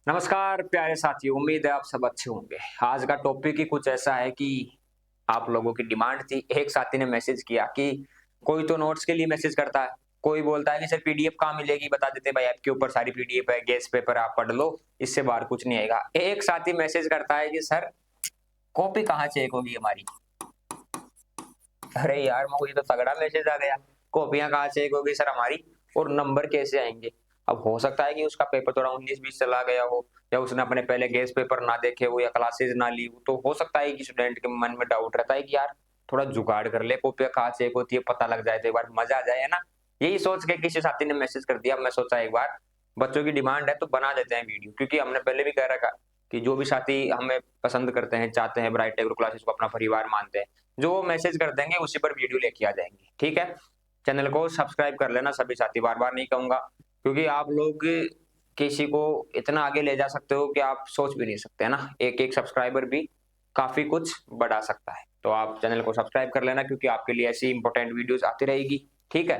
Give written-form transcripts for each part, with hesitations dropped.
नमस्कार प्यारे साथियों, उम्मीद है आप सब अच्छे होंगे। आज का टॉपिक ही कुछ ऐसा है कि आप लोगों की डिमांड थी। एक साथी ने मैसेज किया कि कोई तो नोट्स के लिए मैसेज करता है, कोई बोलता है कि सर पीडीएफ कहाँ मिलेगी, बता देते भाई ऐप के ऊपर सारी पीडीएफ है, गेस्ट पेपर आप पढ़ लो, इससे बाहर कुछ नहीं आएगा। एक साथी मैसेज करता है कि सर कॉपी कहाँ चेक होगी हमारी। अरे यार मुझे तो तगड़ा मैसेज आ गया, कॉपियां कहाँ चेक होगी सर हमारी, और नंबर कैसे आएंगे। अब हो सकता है कि उसका पेपर थोड़ा 19-20 चला गया हो, या उसने अपने पहले गेस्ट पेपर ना देखे हो, या क्लासेस ना ली हो, तो हो सकता है कि स्टूडेंट के मन में डाउट रहता है कि यार थोड़ा जुगाड़ कर ले, कॉपियां कहाँ चेक होती है पता लग जाए तो एक बार मजा आ जाए, है ना। यही सोच के किसी साथी ने मैसेज कर दिया। मैं सोचा एक बार बच्चों की डिमांड है तो बना देते हैं वीडियो, क्योंकि हमने पहले भी कह रखा कि जो भी साथी हमें पसंद करते हैं, चाहते हैं ब्राइट एग्रो क्लासेस को अपना परिवार मानते हैं, जो वो मैसेज कर देंगे उसी पर वीडियो लेके आ जाएंगे। ठीक है, चैनल को सब्सक्राइब कर लेना सभी साथी, बार बार नहीं कहूंगा, क्योंकि आप लोग किसी को इतना आगे ले जा सकते हो कि आप सोच भी नहीं सकते, है ना। एक एक सब्सक्राइबर भी काफी कुछ बढ़ा सकता है, तो आप चैनल को सब्सक्राइब कर लेना, क्योंकि आपके लिए ऐसी इंपॉर्टेंट वीडियोस आती रहेगी। ठीक है,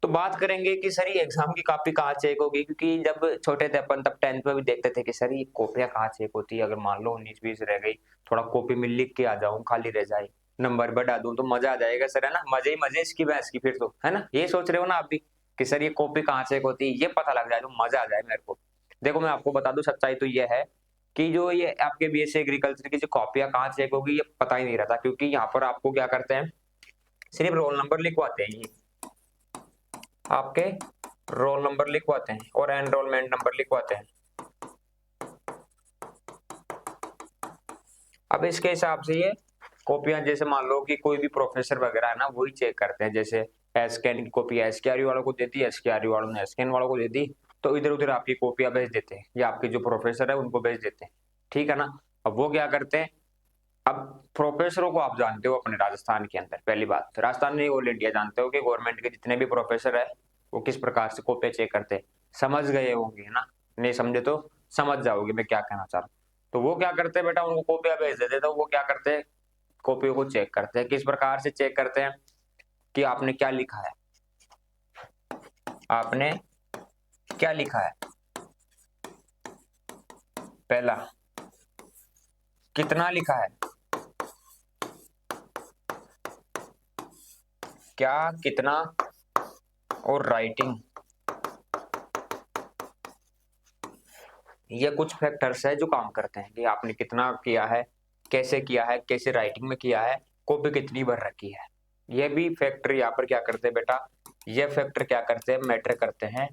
तो बात करेंगे कि सर ये एग्जाम की कॉपी कहाँ चेक होगी, क्योंकि जब छोटे थे अपन तब 10th में भी देखते थे कि सर ये कॉपियां कहाँ चेक होती है, अगर मान लो 19-20 रह गई, थोड़ा कॉपी में लिख के आ जाऊं, खाली रह जाए, नंबर बढ़ा दूं तो मजा आ जाएगा सर, है ना। मजे ही मजे इसकी बहस की फिर तो, है ना। ये सोच रहे हो ना आप भी कि सर ये कॉपी कहाँ चेक होती है, ये पता लग जाए तो मजा आ जाए मेरे को। देखो मैं आपको बता दूं, सच्चाई तो ये है कि जो ये आपके बीएससी एग्रीकल्चर की जो कॉपियां कहाँ चेक होगी ये पता ही नहीं रहता, क्योंकि यहाँ पर आपको क्या करते हैं, सिर्फ रोल नंबर लिखवाते हैं, ये आपके रोल नंबर लिखवाते हैं और एनरोलमेंट नंबर लिखवाते हैं। अब इसके हिसाब से ये कॉपियां, जैसे मान लो कि कोई भी प्रोफेसर वगैरह है ना, वही चेक करते हैं। जैसे एस्कैन की कॉपी एसकेआरयू वालों को देती है, एसकेआरयू वालों ने एस्कैन वालों को दे दी, तो इधर उधर आपकी कॉपियां भेज देते हैं, या आपके जो प्रोफेसर है उनको भेज देते हैं। ठीक है ना। अब वो क्या करते हैं, अब प्रोफेसरों को आप जानते हो अपने राजस्थान के अंदर, पहली बात राजस्थान नहीं ऑल इंडिया जानते हो कि गवर्नमेंट के जितने भी प्रोफेसर है वो किस प्रकार से कॉपी चेक करते हैं। समझ गए होंगे ना, नहीं समझे तो समझ जाओगे मैं क्या कहना चाह रहा हूँ। तो वो क्या करते हैं बेटा, उनको कॉपियां भेज देते, तो वो क्या करते हैं, कॉपियों को चेक करते हैं। किस प्रकार से चेक करते हैं कि आपने क्या लिखा है, आपने क्या लिखा है। पहला, कितना लिखा है, क्या कितना, और राइटिंग। ये कुछ फैक्टर्स है जो काम करते हैं कि आपने कितना किया है, कैसे राइटिंग में किया है, कॉपी कितनी भर रखी है। ये भी फैक्टर यहाँ पर क्या करते हैं बेटा, ये फैक्टर क्या करते हैं, मैटर करते हैं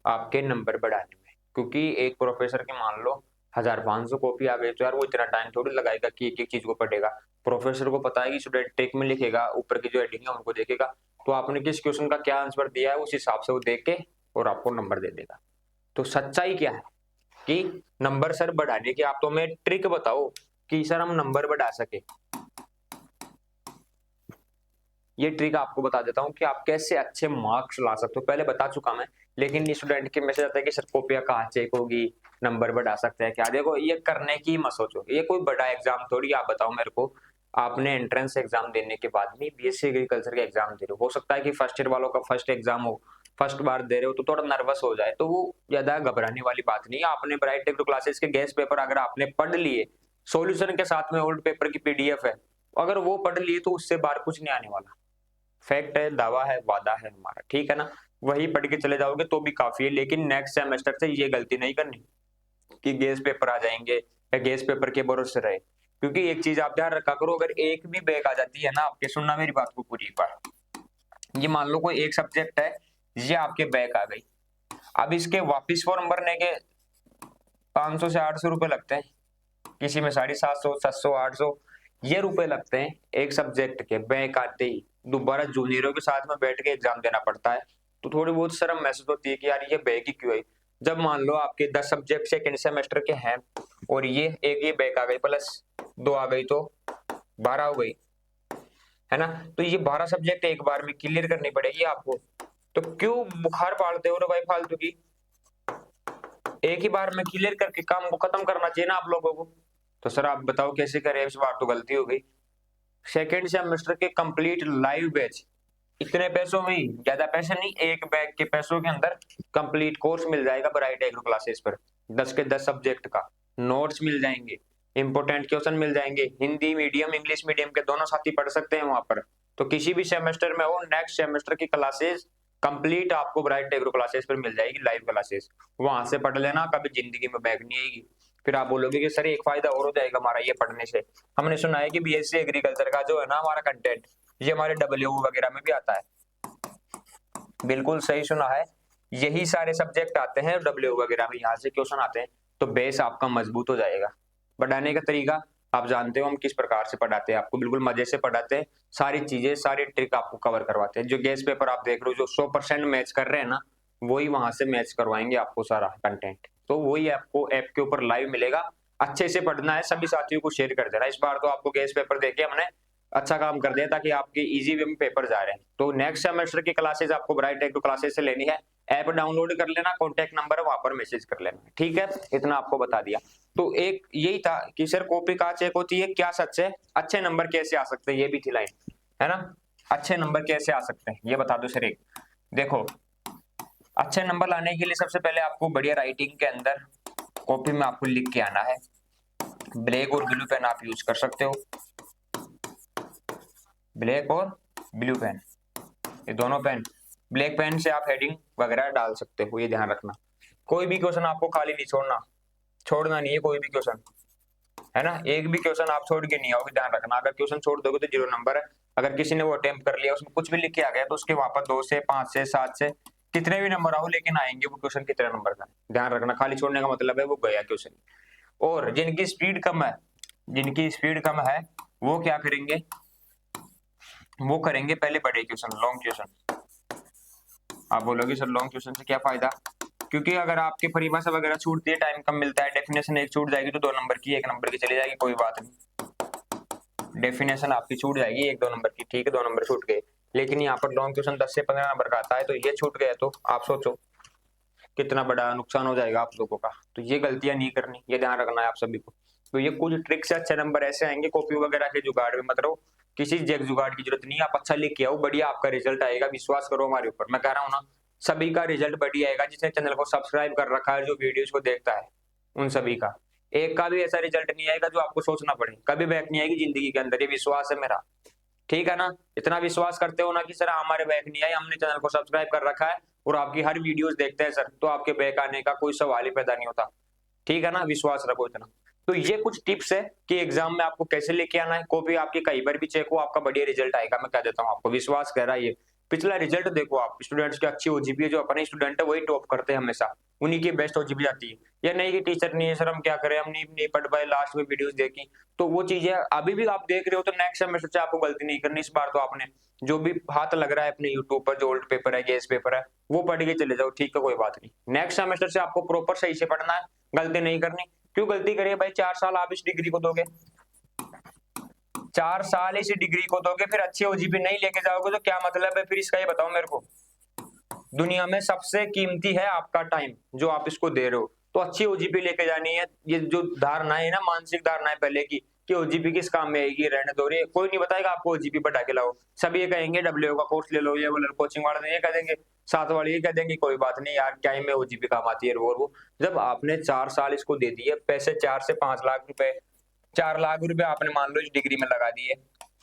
आपके नंबर बढ़ाने में। क्योंकि एक प्रोफेसर की मान लो 1500 कॉपी आ गई, तो यार वो इतना टाइम थोड़ी लगाएगा कि एक एक चीज को पढ़ेगा। प्रोफेसर को पता है कि स्टूडेंट टेक में लिखेगा, ऊपर की जो हेडिंग है उनको देखेगा, तो आपने किस क्वेश्चन का क्या आंसर दिया है उस हिसाब से वो देख के और आपको नंबर दे देगा। तो सच्चाई क्या है कि नंबर सर बढ़ाने की आप तो हमें ट्रिक बताओ कि सर हम नंबर बढ़ा सके। ये ट्रिक आपको बता देता हूं कि आप कैसे अच्छे मार्क्स ला सकते हो, पहले बता चुका मैं, लेकिन स्टूडेंट के मैसेज आता है कि सर कॉपियां कहाँ चेक होगी, नंबर बढ़ा सकते हैं क्या। देखो ये करने की मत सोचो, ये कोई बड़ा एग्जाम थोड़ी। आप बताओ मेरे को, आपने एंट्रेंस एग्जाम देने के बाद में बीएससी एग्रीकल्चर का एग्जाम दे रहे हो सकता है कि फर्स्ट ईयर वालों का फर्स्ट एग्जाम हो, फर्स्ट बार दे रहे हो तो थोड़ा नर्वस हो जाए, तो वो ज्यादा घबराने वाली बात नहीं है। आपने ब्राइट एग्रो क्लासेस के गेस्ट पेपर अगर आपने पढ़ लिए, सॉल्यूशन के साथ में ओल्ड पेपर की पीडीएफ है, अगर वो पढ़ लिए तो उससे बाहर कुछ नहीं आने वाला। फैक्ट है, दावा है, वादा है हमारा, ठीक है ना। वही पढ़ के चले जाओगे तो भी काफी है, लेकिन नेक्स्ट सेमेस्टर से ये गलती नहीं करनी कि गेस्ट पेपर आ जाएंगे या गेस्ट पेपर के भरोसे रहे। क्योंकि एक चीज आप ध्यान रखा करो, अगर एक भी बैक आ जाती है ना आपके, सुनना मेरी बात को पूरी बार, ये मान लो कोई एक सब्जेक्ट है, ये आपके बैक आ गई, अब इसके वापिस फॉर्म भरने के 500 से 800 रुपए लगते हैं, किसी में 750, 700, 800 ये रुपए लगते हैं एक सब्जेक्ट के बैक आते ही। दोबारा जूनियरों के साथ में बैठ के एग्जाम देना पड़ता है, तो थोड़ी बहुत शर्म महसूस होती है कि यार ये बैक ही क्यों है। जब मान लो आपके 10 सब्जेक्ट सेकेंड सेमेस्टर के हैं और ये बैक आ गई, प्लस 2 आ गई तो 12 हो गई, है ना। तो ये 12 सब्जेक्ट एक बार में क्लियर करनी पड़ेगी आपको, तो क्यों बुखार पालते हो रे भाई फालतू की। एक ही बार में क्लियर करके काम को खत्म करना चाहिए ना आप लोगों को। तो सर आप बताओ कैसे करें, इस बार तो गलती हो गई। सेकेंड सेमेस्टर के कंप्लीट लाइव बैच, इतने पैसों में ही, ज्यादा पैसे नहीं, एक बैग के पैसों के अंदर कंप्लीट कोर्स मिल जाएगा ब्राइट एग्रो क्लासेस पर। 10 के 10 सब्जेक्ट का नोट्स मिल जाएंगे, इंपोर्टेंट क्वेश्चन मिल जाएंगे, हिंदी मीडियम इंग्लिश मीडियम के दोनों साथी पढ़ सकते हैं वहां पर। तो किसी भी सेमेस्टर में हो, नेक्स्ट सेमेस्टर की क्लासेस कंप्लीट आपको ब्राइट एग्रो क्लासेस पर मिल जाएगी, लाइव क्लासेस, वहां से पढ़ लेना, कभी जिंदगी में बैक नहीं आएगी। फिर आप बोलोगे कि सर एक फायदा और हो जाएगा हमारा ये पढ़ने से, हमने सुना है कि बीएससी एग्रीकल्चर का जो है ना हमारा कंटेंट, ये हमारे डब्ल्यू वगैरह में भी आता है। बिल्कुल सही सुना है, यही सारे सब्जेक्ट आते हैं डब्ल्यू वगैरह में, यहाँ से क्वेश्चन आते हैं। तो बेस आपका मजबूत हो जाएगा। पढ़ाने का तरीका आप जानते हो हम किस प्रकार से पढ़ाते हैं, आपको बिल्कुल मजे से पढ़ाते हैं, सारी चीजें सारी ट्रिक आपको कवर करवाते हैं। जो गेस पेपर आप देख रहे हो जो 100% मैच कर रहे हैं ना, वही वहां से मैच करवाएंगे आपको सारा कंटेंट। तो वही आपको ऐप के ऊपर लाइव मिलेगा। अच्छे से पढ़ना है, सभी साथियों को शेयर कर देना। इस बार तो आपको गेस पेपर देके हमने अच्छा काम कर दिया ताकि आपके इजी वे में पेपर जा रहे हैं। तो नेक्स्ट सेमेस्टर की क्लासेस आपको ब्राइट एग्रो क्लासेस से लेनी है, ऐप डाउनलोड कर लेना, कॉन्टेक्ट नंबर है वहां पर मैसेज कर लेना, ठीक है। इतना आपको बता दिया। तो एक यही था कि सर कॉपी कहाँ चेक होती है, क्या सच है, अच्छे नंबर कैसे आ सकते हैं, ये भी थी लाइन, है ना। अच्छे नंबर कैसे आ सकते हैं ये बता दो सर। एक देखो, अच्छे नंबर लाने के लिए सबसे पहले आपको बढ़िया राइटिंग के अंदर कॉपी में आपको लिख के आना है। ब्लैक और ब्लू पेन आप यूज कर सकते हो, ब्लैक और ब्लू पेन, ये दोनों पेन। ब्लैक पेन से आप हेडिंग वगैरह डाल सकते हो, ये ध्यान रखना। कोई भी क्वेश्चन आपको खाली नहीं छोड़ना नहीं है कोई भी क्वेश्चन, है ना। एक भी क्वेश्चन आप छोड़ के नहीं आओगे, ध्यान रखना। अगर क्वेश्चन छोड़ दोगे तो 0 नंबर है। अगर किसी ने वो अटेम्प्ट कर लिया, उसमें कुछ भी लिख के आ गया, तो उसके वहां पर 2 से 5 से 7 से कितने भी नंबर आओ, लेकिन आएंगे वो क्वेश्चन कितने नंबर का, ध्यान रखना। खाली छोड़ने का मतलब है वो गया क्वेश्चन। और जिनकी स्पीड कम है, वो क्या करेंगे, वो करेंगे पहले बड़े क्वेश्चन, लॉन्ग क्वेश्चन। आप बोलोगे सर लॉन्ग क्वेश्चन से क्या फायदा, क्योंकि अगर आपके परिभाषा वगैरह छूटती है, टाइम कम मिलता है, डेफिनेशन एक छूट जाएगी तो 2 नंबर की 1 नंबर की चली जाएगी, कोई बात नहीं। डेफिनेशन आपकी छूट जाएगी 1-2 नंबर की, ठीक है, 2 नंबर छूट गए। लेकिन यहाँ पर लॉन्ग क्वेश्चन 10 से 15 नंबर का आता है, तो ये छूट गया तो आप सोचो कितना बड़ा नुकसान हो जाएगा आप लोगों का। तो ये गलतियां नहीं करनी, ये ध्यान रखना है आप सभी को। तो ये कुछ ट्रिक से अच्छे नंबर ऐसे आएंगे, कॉपी वगैरह के जुगाड़ में मत रहो, किसी जग जुगाड़ की जरूरत नहीं है। आप अच्छा लिख के आओ, बढ़िया आपका रिजल्ट आएगा, विश्वास करो हमारे ऊपर। मैं कह रहा हूँ ना, सभी का रिजल्ट बढ़िया आएगा। जिसने चैनल को सब्सक्राइब कर रखा है, जो वीडियोस को देखता है, उन सभी का एक का भी ऐसा रिजल्ट नहीं आएगा जो आपको सोचना पड़े, कभी बैक नहीं आएगी जिंदगी के अंदर, ये विश्वास है मेरा, ठीक है ना। इतना विश्वास करते हो ना कि सर हमारे बैक नहीं आए, हमने चैनल को सब्सक्राइब कर रखा है और आपकी हर वीडियोस देखते हैं सर, तो आपके बैक आने का कोई सवाल ही पैदा नहीं होता, ठीक है ना। विश्वास रखो इतना। तो ये कुछ टिप्स है कि एग्जाम में आपको कैसे लेके आना है। कॉपी आपकी कई बार भी चेक हो, आपका बढ़िया रिजल्ट आएगा, मैं कह देता हूँ आपको, विश्वास कह रहा है ये। पिछला रिजल्ट देखो आप, स्टूडेंट्स की अच्छी ओजीपी है, जो अपने स्टूडेंट है वही टॉप करते हैं हमेशा, उन्हीं की बेस्ट ओजीपी आती है। ये नहीं कि टीचर नहीं है सर हम क्या करें, हम नहीं पढ़ पाए, लास्ट में वीडियोस देखी। तो वो चीजें अभी भी आप देख रहे हो, तो नेक्स्ट सेमेस्टर से आपको गलती नहीं करनी। इस बार तो आपने जो भी हाथ लग रहा है अपने यूट्यूब पर, जो ओल्ड पेपर है, गेस पेपर है, वो पढ़ के चले जाओ, ठीक है, कोई बात नहीं। नेक्स्ट सेमेस्टर से आपको प्रॉपर सही से पढ़ना है, गलती नहीं करनी। क्यों गलती करिए भाई, 4 साल आप इस डिग्री को दोगे, 4 साल इस डिग्री को दोगे, फिर अच्छी ओजीपी नहीं लेके जाओगे तो क्या मतलब है फिर इसका, ये बताओ मेरे को। दुनिया में सबसे कीमती है आपका टाइम जो आप इसको दे रहे हो, तो अच्छी ओजीपी लेके जानी है। ये जो धारणा है ना, मानसिक धारणा है पहले की कि ओजीपी किस काम में आएगी, रहने दो रे, कोई नहीं बताएगा आपको ओजीपी बढ़ा के लाओ। सभी ये कहेंगे डब्ल्यू का कोर्स ले लो, ये बोले कोचिंग वाले ये कह देंगे, साथ वाले ये कह देंगे कोई बात नहीं यार, क्या ही में ओजीपी काम आती है वो। जब आपने 4 साल इसको दे दिए, पैसे 4 से 5 लाख रुपए, 4 लाख रुपए आपने मान लो इस डिग्री में लगा दिए,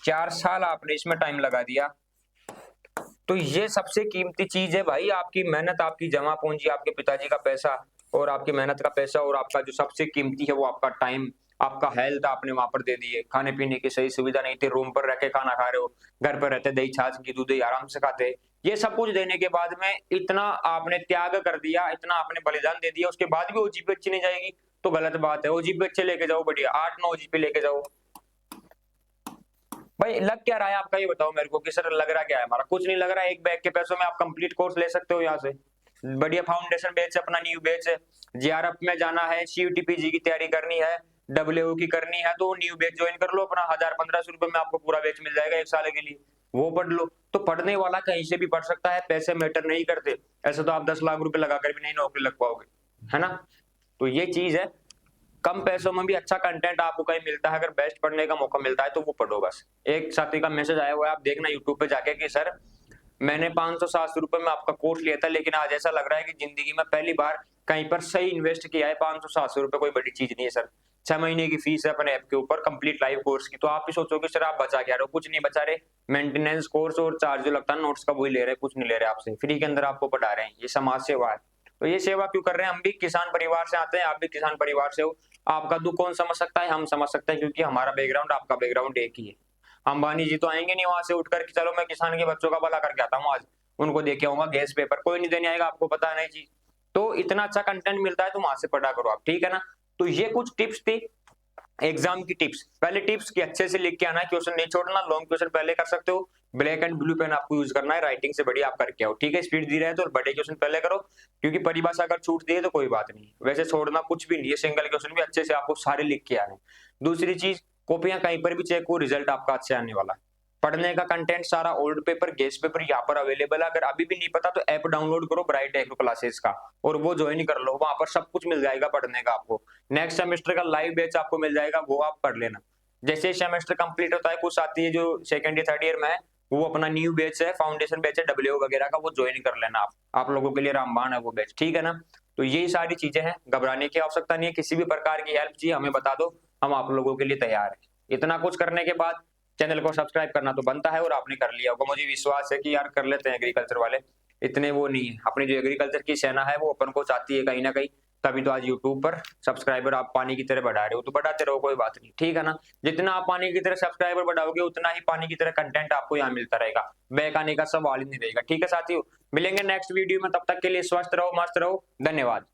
4 साल आपने इसमें टाइम लगा दिया, तो ये सबसे कीमती चीज है भाई, आपकी मेहनत, आपकी जमा पूंजी, आपके पिताजी का पैसा और आपकी मेहनत का पैसा, और आपका जो सबसे कीमती है वो आपका टाइम, आपका हेल्थ आपने वहां पर दे दिए। खाने पीने की सही सुविधा नहीं थी, रूम पर रह के खाना खा रहे हो, घर पर रहते दही छाछ घी दूध आराम से खाते। ये सब कुछ देने के बाद में इतना आपने त्याग कर दिया, इतना आपने बलिदान दे दिया, उसके बाद भी ओजीपी अच्छी नहीं जाएगी तो गलत बात है। ओजीपी अच्छे लेके जाओ, बढ़िया 8-9 ओजीपी लेके जाओ। भाई लग क्या रहा है आपका, ये बताओ मेरे को कि सर लग रहा क्या है हमारा, कुछ नहीं लग रहा है। एक बैग के पैसों में आप कंप्लीट कोर्स ले सकते हो यहाँ से, बढ़िया फाउंडेशन बैच है, अपना न्यू बैच है। जेआरएफ में जाना है, सीयूटी पीजी की तैयारी करनी है, डब्ल्यूओ की करनी है, तो न्यू बैच ज्वाइन कर लो अपना, 1000-1500 रुपए में आपको पूरा बैच मिल जाएगा 1 साल के लिए, वो पढ़ लो। तो पढ़ने वाला कहीं से भी पढ़ सकता है, पैसे मैटर नहीं करते। ऐसे तो आप 10 लाख रुपए लगाकर भी नहीं नौकरी लग पाओगे, है ना। तो ये चीज है, कम पैसों में भी अच्छा कंटेंट आपको कहीं मिलता है, अगर बेस्ट पढ़ने का मौका मिलता है तो वो पढ़ो बस। एक साथी का मैसेज आया हुआ है, आप देखना यूट्यूब पे जाके कि सर मैंने 500-700 रुपए में आपका कोर्स लिया था, लेकिन आज ऐसा लग रहा है कि जिंदगी में पहली बार कहीं पर सही इन्वेस्ट किया है, 500-700 रुपए कोई बड़ी चीज नहीं है सर। 6 महीने की फीस है अपने ऐप के ऊपर कंप्लीट लाइव कोर्स की, तो आप भी सोचोगे सर आप बचा क्या रहे हो, कुछ नहीं बचा रहे। मेंटेनेंस कोर्स और चार्ज जो लगता है नोट्स का वही ले रहे हैं, कुछ नहीं ले रहे आपसे, फ्री के अंदर आपको पढ़ा रहे हैं। ये समाज सेवा है। तो ये सेवा क्यों कर रहे हैं? हम भी किसान परिवार से आते हैं, आप भी किसान परिवार से हो। आपका दुख कौन समझ सकता है? हम समझ सकते हैं, क्योंकि हमारा बैकग्राउंड आपका बैकग्राउंड एक ही है। अंबानी जी तो आएंगे नहीं वहां से उठकर कि चलो मैं किसान के बच्चों का भला करके आता हूँ, आज उनको देके आऊंगा गैस पेपर, कोई नहीं देने आएगा, आपको पता नहीं जी। तो इतना अच्छा कंटेंट मिलता है तो वहां से पढ़ा करो आप, ठीक है ना। तो ये कुछ टिप्स थी एग्जाम की टिप्स। पहले टिप्स की अच्छे से लिख के आना है, क्वेश्चन नहीं छोड़ना, लॉन्ग क्वेश्चन पहले कर सकते हो, ब्लैक एंड ब्लू पेन आपको यूज करना है, राइटिंग से बढ़िया आप करके आओ, ठीक है। स्पीड दी रहे तो बड़े क्वेश्चन पहले करो, क्योंकि परिभाषा अगर छूट दी है तो कोई बात नहीं, वैसे छोड़ना कुछ भी नहीं है, सिंगल क्वेश्चन भी अच्छे से आपको सारे लिख के आने। दूसरी चीज, कॉपियां कहीं पर भी चेक हो, रिजल्ट आपका अच्छे आने वाला है। पढ़ने का कंटेंट सारा ओल्ड पेपर गेस पेपर यहाँ पर अवेलेबल है। अगर अभी भी नहीं पता तो ऐप डाउनलोड करो ब्राइट एग्रो क्लासेस का, और वो ज्वाइन कर लो, वहां पर सब कुछ मिल जाएगा पढ़ने का आपको। नेक्स्ट सेमेस्टर का लाइव बैच आपको मिल जाएगा, वो आप पढ़ लेना। जैसे सेमेस्टर कंप्लीट होता है, कुछ आती है जो सेकंड या थर्ड ईयर में है, वो अपना न्यू बैच है, फाउंडेशन बैच है डब्ल्यू वगैरह का, वो ज्वाइन कर लेना आप लोगों के लिए रामबाण है वो बैच, ठीक है ना। तो यही सारी चीजें हैं, घबराने की आवश्यकता नहीं है। किसी भी प्रकार की हेल्प चाहिए हमें बता दो, हम आप लोगों के लिए तैयार है। इतना कुछ करने के बाद चैनल को सब्सक्राइब करना तो बनता है, और आपने कर लिया होगा, मुझे विश्वास है कि यार कर लेते हैं एग्रीकल्चर वाले, इतने वो नहीं है। अपनी जो एग्रीकल्चर की सेना है वो अपन को चाहती है कहीं ना कहीं, तभी तो आज यूट्यूब पर सब्सक्राइबर आप पानी की तरह बढ़ा रहे हो, तो बढ़ाते रहो, कोई बात नहीं, ठीक है ना। जितना आप पानी की तरह सब्सक्राइबर बढ़ाओगे उतना ही पानी की तरह कंटेंट आपको यहाँ मिलता रहेगा, बैक आने का सवाल ही नहीं रहेगा, ठीक है साथियों। मिलेंगे नेक्स्ट वीडियो में, तब तक के लिए स्वस्थ रहो, मस्त रहो, धन्यवाद।